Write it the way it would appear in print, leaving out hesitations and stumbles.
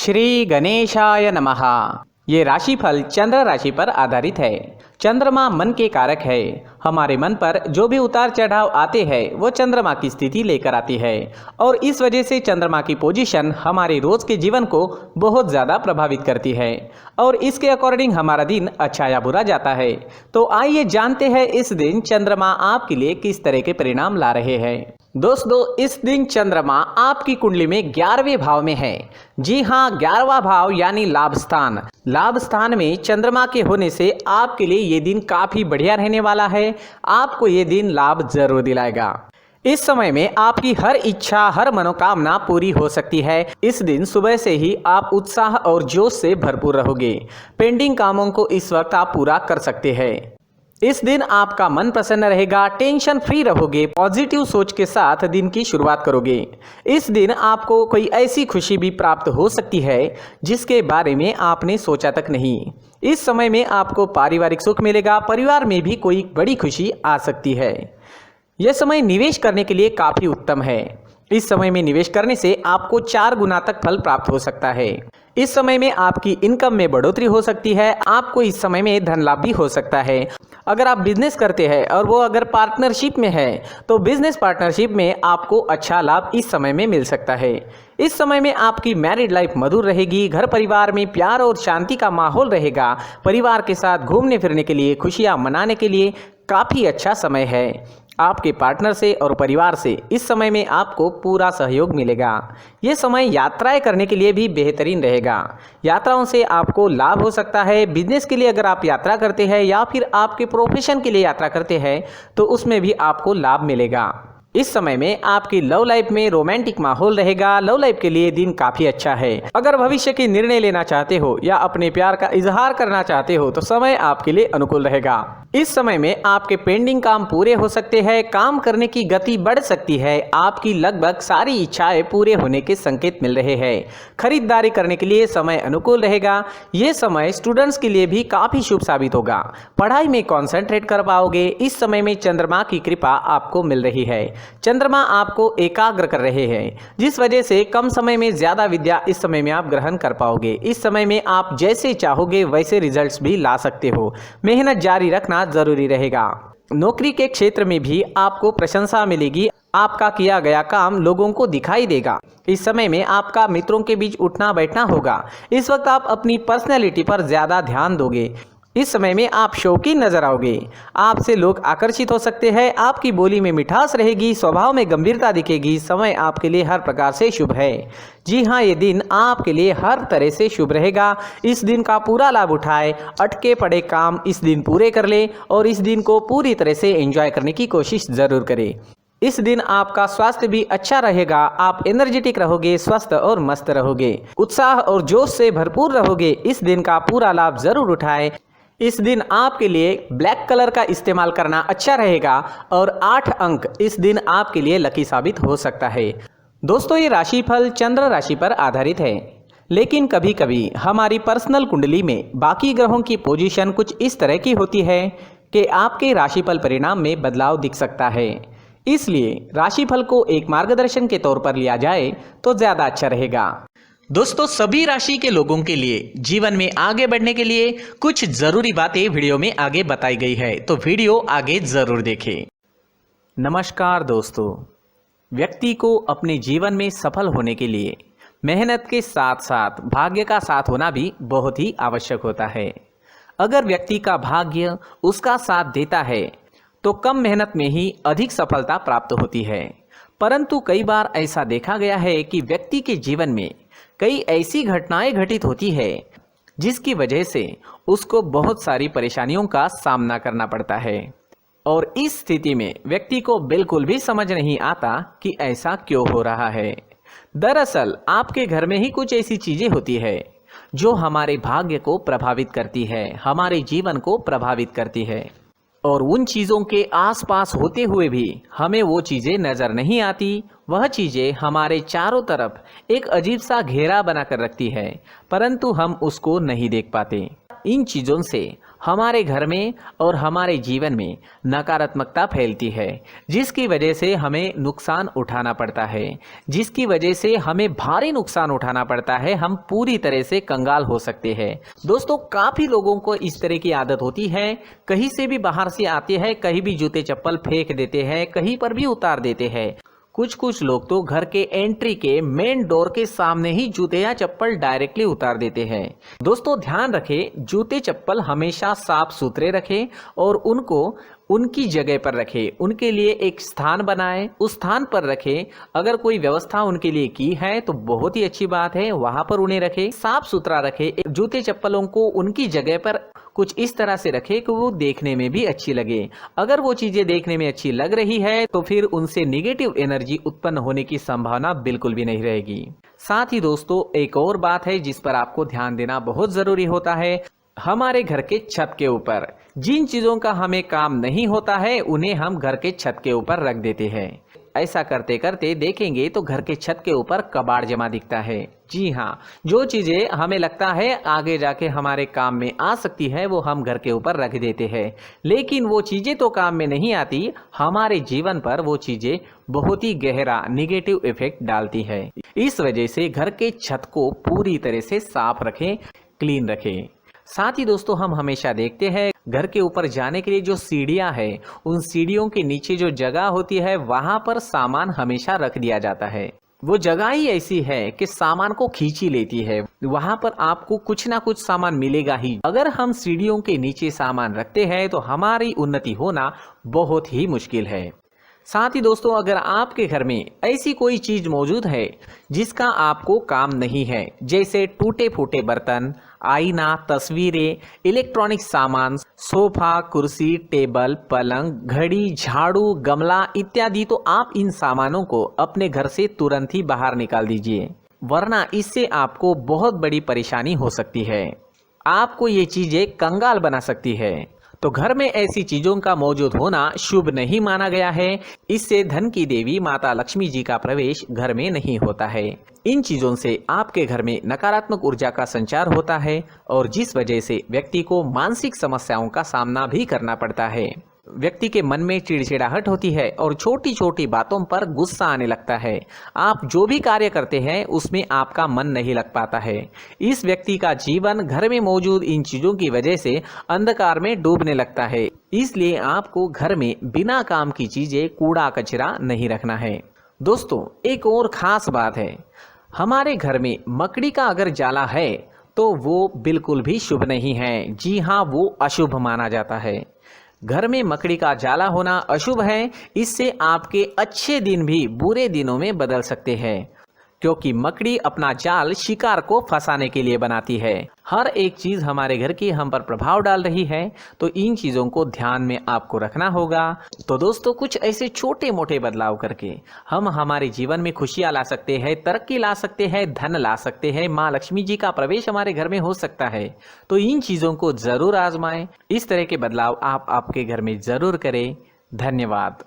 श्री गणेशाय नमः। ये राशिफल चंद्र राशि पर आधारित है। चंद्रमा मन के कारक है। हमारे मन पर जो भी उतार चढ़ाव आते हैं वो चंद्रमा की स्थिति लेकर आती है और इस वजह से चंद्रमा की पोजीशन हमारे रोज के जीवन को बहुत ज़्यादा प्रभावित करती है और इसके अकॉर्डिंग हमारा दिन अच्छा या बुरा जाता है। तो आइए जानते हैं इस दिन चंद्रमा आपके लिए किस तरह के परिणाम ला रहे हैं। दोस्तों, इस दिन चंद्रमा आपकी कुंडली में 11वें भाव में है। जी हाँ, 11वां भाव यानी लाभ स्थान। लाभ स्थान में चंद्रमा के होने से आपके लिए ये दिन काफी बढ़िया रहने वाला है। आपको ये दिन लाभ जरूर दिलाएगा। इस समय में आपकी हर इच्छा, हर मनोकामना पूरी हो सकती है। इस दिन सुबह से ही आप उत्साह और जोश से भरपूर रहोगे। पेंडिंग कामों को इस वक्त आप पूरा कर सकते हैं। इस दिन आपका मन प्रसन्न रहेगा, टेंशन फ्री रहोगे, पॉजिटिव सोच के साथ दिन की शुरुआत करोगे। इस दिन आपको कोई ऐसी खुशी भी प्राप्त हो सकती है जिसके बारे में आपने सोचा तक नहीं। इस समय में आपको पारिवारिक सुख मिलेगा, परिवार में भी कोई बड़ी खुशी आ सकती है। यह समय निवेश करने के लिए काफी उत्तम है। इस समय में निवेश करने से आपको 4 गुना तक फल प्राप्त हो सकता है। इस समय में आपकी इनकम में बढ़ोतरी हो सकती है। आपको इस समय में धन लाभ भी हो सकता है। अगर आप बिजनेस करते हैं और वो अगर पार्टनरशिप में है तो बिजनेस पार्टनरशिप में आपको अच्छा लाभ इस समय में मिल सकता है। इस समय में आपकी मैरिड लाइफ मधुर रहेगी। घर परिवार में प्यार और शांति का माहौल रहेगा। परिवार के साथ घूमने फिरने के लिए, खुशियां मनाने के लिए काफ़ी अच्छा समय है। आपके पार्टनर से और परिवार से इस समय में आपको पूरा सहयोग मिलेगा। ये समय यात्राएं करने के लिए भी बेहतरीन रहेगा। यात्राओं से आपको लाभ हो सकता है। बिजनेस के लिए अगर आप यात्रा करते हैं या फिर आपके प्रोफेशन के लिए यात्रा करते हैं तो उसमें भी आपको लाभ मिलेगा। इस समय में आपकी लव लाइफ में रोमांटिक माहौल रहेगा। लव लाइफ के लिए दिन काफी अच्छा है। अगर भविष्य के निर्णय लेना चाहते हो या अपने प्यार का इजहार करना चाहते हो तो समय आपके लिए अनुकूल रहेगा। इस समय में आपके पेंडिंग काम पूरे हो सकते हैं। काम करने की गति बढ़ सकती है। आपकी लगभग सारी इच्छाएं पूरे होने के संकेत मिल रहे हैं। खरीदारी करने के लिए समय अनुकूल रहेगा। ये समय स्टूडेंट्स के लिए भी काफी शुभ साबित होगा। पढ़ाई में कॉन्सेंट्रेट कर पाओगे। इस समय में चंद्रमा की कृपा आपको मिल रही है। चंद्रमा आपको एकाग्र कर रहे हैं जिस वजह से कम समय में ज्यादा विद्या इस समय में आप ग्रहण कर पाओगे। इस समय में आप जैसे चाहोगे वैसे रिजल्ट्स भी ला सकते हो। मेहनत जारी रखना जरूरी रहेगा। नौकरी के क्षेत्र में भी आपको प्रशंसा मिलेगी। आपका किया गया काम लोगों को दिखाई देगा। इस समय में आपका मित्रों के बीच उठना बैठना होगा। इस वक्त आप अपनी पर्सनैलिटी पर ज्यादा ध्यान दोगे। इस समय में आप शौकीन नजर आओगे। आपसे लोग आकर्षित हो सकते हैं। आपकी बोली में मिठास रहेगी, स्वभाव में गंभीरता दिखेगी। समय आपके लिए हर प्रकार से शुभ है। जी हाँ, ये दिन आपके लिए हर तरह से शुभ रहेगा। इस दिन का पूरा लाभ उठाए। अटके पड़े काम इस दिन पूरे कर ले और इस दिन को पूरी तरह से एंजॉय करने की कोशिश जरूर करें। इस दिन आपका स्वास्थ्य भी अच्छा रहेगा। आप एनर्जेटिक रहोगे, स्वस्थ और मस्त रहोगे, उत्साह और जोश से भरपूर रहोगे। इस दिन का पूरा लाभ जरूर उठाएं। इस दिन आपके लिए ब्लैक कलर का इस्तेमाल करना अच्छा रहेगा और 8 अंक इस दिन आपके लिए लकी साबित हो सकता है। दोस्तों, ये राशिफल चंद्र राशि पर आधारित है, लेकिन कभी कभी हमारी पर्सनल कुंडली में बाकी ग्रहों की पोजीशन कुछ इस तरह की होती है कि आपके राशिफल परिणाम में बदलाव दिख सकता है। इसलिए राशिफल को एक मार्गदर्शन के तौर पर लिया जाए तो ज़्यादा अच्छा रहेगा। दोस्तों, सभी राशि के लोगों के लिए जीवन में आगे बढ़ने के लिए कुछ जरूरी बातें वीडियो में आगे बताई गई है, तो वीडियो आगे जरूर देखें। नमस्कार दोस्तों, व्यक्ति को अपने जीवन में सफल होने के लिए मेहनत के साथ साथ भाग्य का साथ होना भी बहुत ही आवश्यक होता है। अगर व्यक्ति का भाग्य उसका साथ देता है तो कम मेहनत में ही अधिक सफलता प्राप्त होती है। परंतु कई बार ऐसा देखा गया है कि व्यक्ति के जीवन में कई ऐसी घटनाएं घटित होती है जिसकी वजह से उसको बहुत सारी परेशानियों का सामना करना पड़ता है और इस स्थिति में व्यक्ति को बिल्कुल भी समझ नहीं आता कि ऐसा क्यों हो रहा है। दरअसल आपके घर में ही कुछ ऐसी चीजें होती है जो हमारे भाग्य को प्रभावित करती है, हमारे जीवन को प्रभावित करती है और उन चीज़ों के आसपास होते हुए भी हमें वो चीज़ें नज़र नहीं आती। वह चीज़ें हमारे चारों तरफ एक अजीब सा घेरा बनाकर रखती है, परंतु हम उसको नहीं देख पाते। इन चीज़ों से हमारे घर में और हमारे जीवन में नकारात्मकता फैलती है, जिसकी वजह से हमें नुकसान उठाना पड़ता है, जिसकी वजह से हमें भारी नुकसान उठाना पड़ता है। हम पूरी तरह से कंगाल हो सकते हैं। दोस्तों, काफ़ी लोगों को इस तरह की आदत होती है, कहीं से भी बाहर से आते हैं, कहीं भी जूते चप्पल फेंक देते हैं, कहीं पर भी उतार देते हैं। कुछ लोग तो घर के एंट्री के मेन डोर के सामने ही जूते या चप्पल डायरेक्टली उतार देते हैं। दोस्तों, ध्यान रखें, जूते चप्पल हमेशा साफ सुथरे रखें और उनको उनकी जगह पर रखें। उनके लिए एक स्थान बनाएं, उस स्थान पर रखें। अगर कोई व्यवस्था उनके लिए की है तो बहुत ही अच्छी बात है, वहां पर उन्हें रखें, साफ सुथरा रखें। जूते चप्पलों को उनकी जगह पर कुछ इस तरह से रखें कि वो देखने में भी अच्छी लगे। अगर वो चीजें देखने में अच्छी लग रही है तो फिर उनसे नेगेटिव एनर्जी उत्पन्न होने की संभावना बिल्कुल भी नहीं रहेगी। साथ ही दोस्तों, एक और बात है जिस पर आपको ध्यान देना बहुत जरूरी होता है। हमारे घर के छत के ऊपर जिन चीजों का हमें काम नहीं होता है उन्हें हम घर के छत के ऊपर रख देते हैं। ऐसा करते करते देखेंगे तो घर के छत के ऊपर कबाड़ जमा दिखता है। जी हाँ, जो चीजें हमें लगता है आगे जाके हमारे काम में आ सकती है वो हम घर के ऊपर रख देते हैं, लेकिन वो चीजें तो काम में नहीं आती, हमारे जीवन पर वो चीजें बहुत ही गहरा निगेटिव इफेक्ट डालती है। इस वजह से घर के छत को पूरी तरह से साफ रखें, क्लीन रखें। साथ ही दोस्तों, हम हमेशा देखते हैं घर के ऊपर जाने के लिए जो सीढ़ियां हैं, उन सीढ़ियों के नीचे जो जगह होती है वहां पर सामान हमेशा रख दिया जाता है। वो जगह ही ऐसी है कि सामान को खींच ही लेती है, वहां पर आपको कुछ ना कुछ सामान मिलेगा ही। अगर हम सीढ़ियों के नीचे सामान रखते हैं तो हमारी उन्नति होना बहुत ही मुश्किल है। साथ ही दोस्तों, अगर आपके घर में ऐसी कोई चीज मौजूद है जिसका आपको काम नहीं है, जैसे टूटे फूटे बर्तन, आईना, तस्वीरें, इलेक्ट्रॉनिक सामान, सोफा, कुर्सी, टेबल, पलंग, घड़ी, झाड़ू, गमला इत्यादि, तो आप इन सामानों को अपने घर से तुरंत ही बाहर निकाल दीजिए, वरना इससे आपको बहुत बड़ी परेशानी हो सकती है। आपको ये चीजें कंगाल बना सकती है। तो घर में ऐसी चीजों का मौजूद होना शुभ नहीं माना गया है। इससे धन की देवी माता लक्ष्मी जी का प्रवेश घर में नहीं होता है। इन चीजों से आपके घर में नकारात्मक ऊर्जा का संचार होता है और जिस वजह से व्यक्ति को मानसिक समस्याओं का सामना भी करना पड़ता है। व्यक्ति के मन में चिड़चिड़ाहट होती है और छोटी छोटी बातों पर गुस्सा आने लगता है। आप जो भी कार्य करते हैं उसमें आपका मन नहीं लग पाता है। इस व्यक्ति का जीवन घर में मौजूद इन चीजों की वजह से अंधकार में डूबने लगता है। इसलिए आपको घर में बिना काम की चीजें, कूड़ा कचरा नहीं रखना है। दोस्तों, एक और खास बात है, हमारे घर में मकड़ी का अगर जाला है तो वो बिल्कुल भी शुभ नहीं है। जी हाँ, वो अशुभ माना जाता है। घर में मकड़ी का जाला होना अशुभ है। इससे आपके अच्छे दिन भी बुरे दिनों में बदल सकते हैं, क्योंकि मकड़ी अपना जाल शिकार को फंसाने के लिए बनाती है। हर एक चीज हमारे घर की हम पर प्रभाव डाल रही है, तो इन चीजों को ध्यान में आपको रखना होगा। तो दोस्तों, कुछ ऐसे छोटे मोटे बदलाव करके हम हमारे जीवन में खुशियां ला सकते हैं, तरक्की ला सकते हैं, धन ला सकते हैं, माँ लक्ष्मी जी का प्रवेश हमारे घर में हो सकता है। तो इन चीजों को जरूर आजमाएं। इस तरह के बदलाव आप आपके घर में जरूर करें। धन्यवाद।